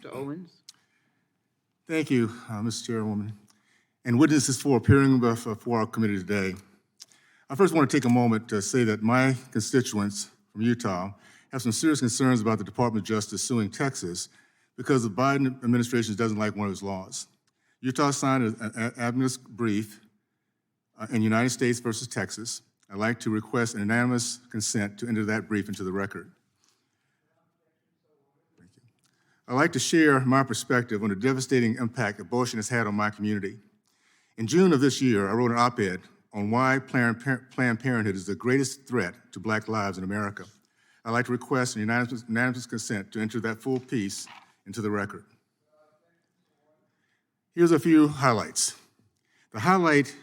Mr. Owens. Thank you, Mr. Chairwoman, and witnesses for appearing before our committee today. I first want to take a moment to say that my constituents from Utah have some serious concerns about the Department of Justice suing Texas because the Biden administration doesn't like one of its laws. Utah signed an amicus brief in United States versus Texas. I'd like to request an unanimous consent to enter that brief into the record. Thank you. I'd like to share my perspective on the devastating impact abortion has had on my community. In June of this year, I wrote an op-ed on why Planned Parenthood is the greatest threat to Black lives in America. I'd like to request an unanimous consent to enter that full piece into the record. Here's a few highlights. The highlight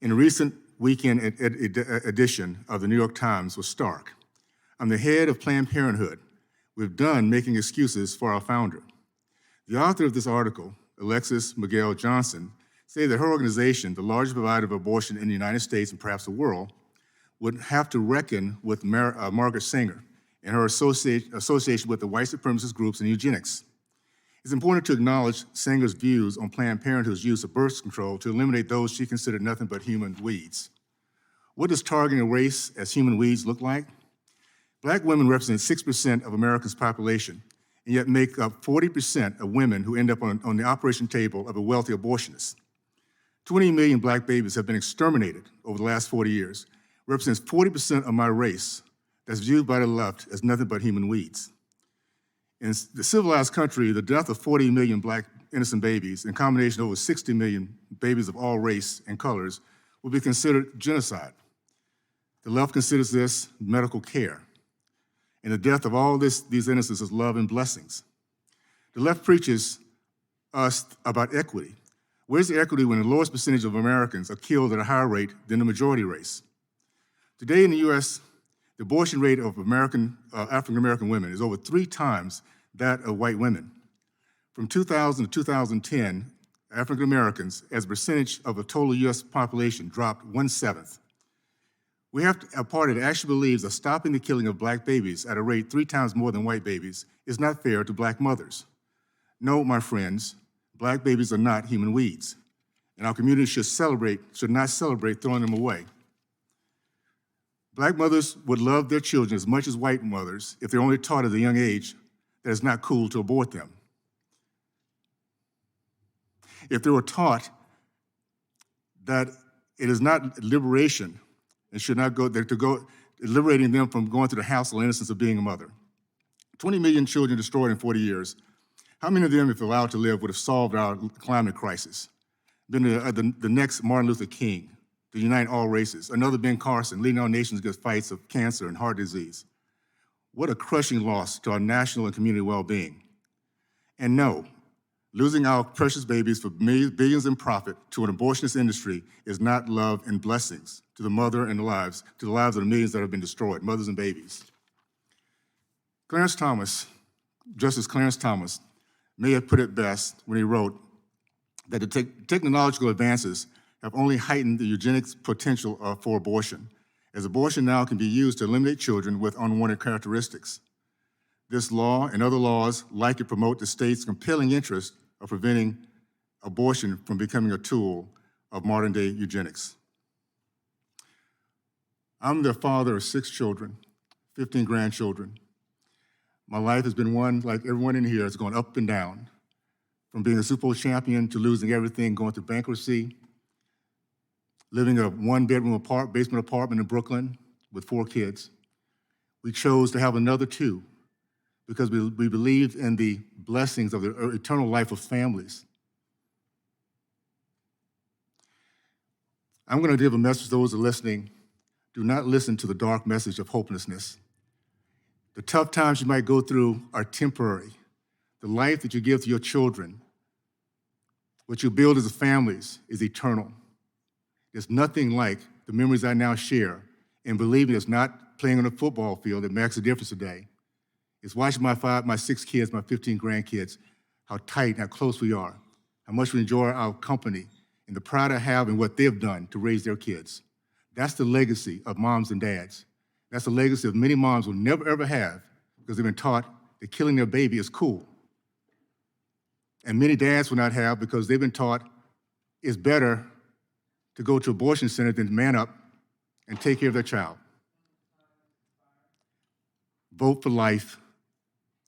in a recent weekend edition of the New York Times was stark. I'm the head of Planned Parenthood. We're done making excuses for our founder. The author of this article, Alexis Miguel Johnson, said that her organization, the largest provider of abortion in the United States and perhaps the world, would have to reckon with Margaret Sanger and her association with the white supremacist groups and eugenics. It's important to acknowledge Sanger's views on Planned Parenthood's use of birth control to eliminate those she considered nothing but human weeds. What does targeting a race as human weeds look like? Black women represent 6% of America's population, and yet make up 40% of women who end up on the operation table of a wealthy abortionist. 20 million Black babies have been exterminated over the last 40 years, represents 40% of my race that's viewed by the left as nothing but human weeds. In the civilized country, the death of 40 million Black innocent babies, in combination with over 60 million babies of all race and colors, will be considered genocide. The left considers this medical care. And the death of all these innocents is love and blessings. The left preaches us about equity. Where's the equity when the lowest percentage of Americans are killed at a higher rate than the majority race? Today in the US, the abortion rate of African-American women is over 3 times that of white women. From 2000 to 2010, African-Americans, as a percentage of the total US population, dropped 1/7. We have a party that actually believes that stopping the killing of Black babies at a rate 3 times more than white babies is not fair to Black mothers. No, my friends, Black babies are not human weeds, and our community should not celebrate throwing them away. Black mothers would love their children as much as white mothers if they're only taught at a young age that it's not cool to abort them. If they were taught that it is not liberation and should not go there to go liberating them from going through the hassle and innocence of being a mother. 20 million children destroyed in 40 years. How many of them, if allowed to live, would have solved our climate crisis? Been the next Martin Luther King, to unite all races, another Ben Carson, leading our nations against fights of cancer and heart disease. What a crushing loss to our national and community well-being. And no, losing our precious babies for billions in profit to an abortionist industry is not love and blessings to the mother and the lives of the millions that have been destroyed, mothers and babies. Justice Clarence Thomas, may have put it best when he wrote that the technological advances have only heightened the eugenics potential for abortion, as abortion now can be used to eliminate children with unwanted characteristics. This law and other laws like it promote the state's compelling interest of preventing abortion from becoming a tool of modern-day eugenics. I'm the father of 6 children, 15 grandchildren. My life has been one, like everyone in here, has gone up and down, from being a Super Bowl champion to losing everything, going through bankruptcy, living in a 1-bedroom basement apartment in Brooklyn with 4 kids. We chose to have another 2 because we believe in the blessings of the eternal life of families. I'm going to give a message to those who are listening. Do not listen to the dark message of hopelessness. The tough times you might go through are temporary. The life that you give to your children, what you build as families, is eternal. There's nothing like the memories I now share and believing it's not playing on a football field that makes a difference today. It's watching my 6 kids, my 15 grandkids, how tight, how close we are, how much we enjoy our company, and the pride I have in what they've done to raise their kids. That's the legacy of moms and dads. That's the legacy of many moms will never, ever have because they've been taught that killing their baby is cool. and many dads will not have because they've been taught it's better to go to abortion center than to man up and take care of their child. Vote for life.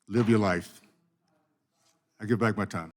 Live your life. I give back my time.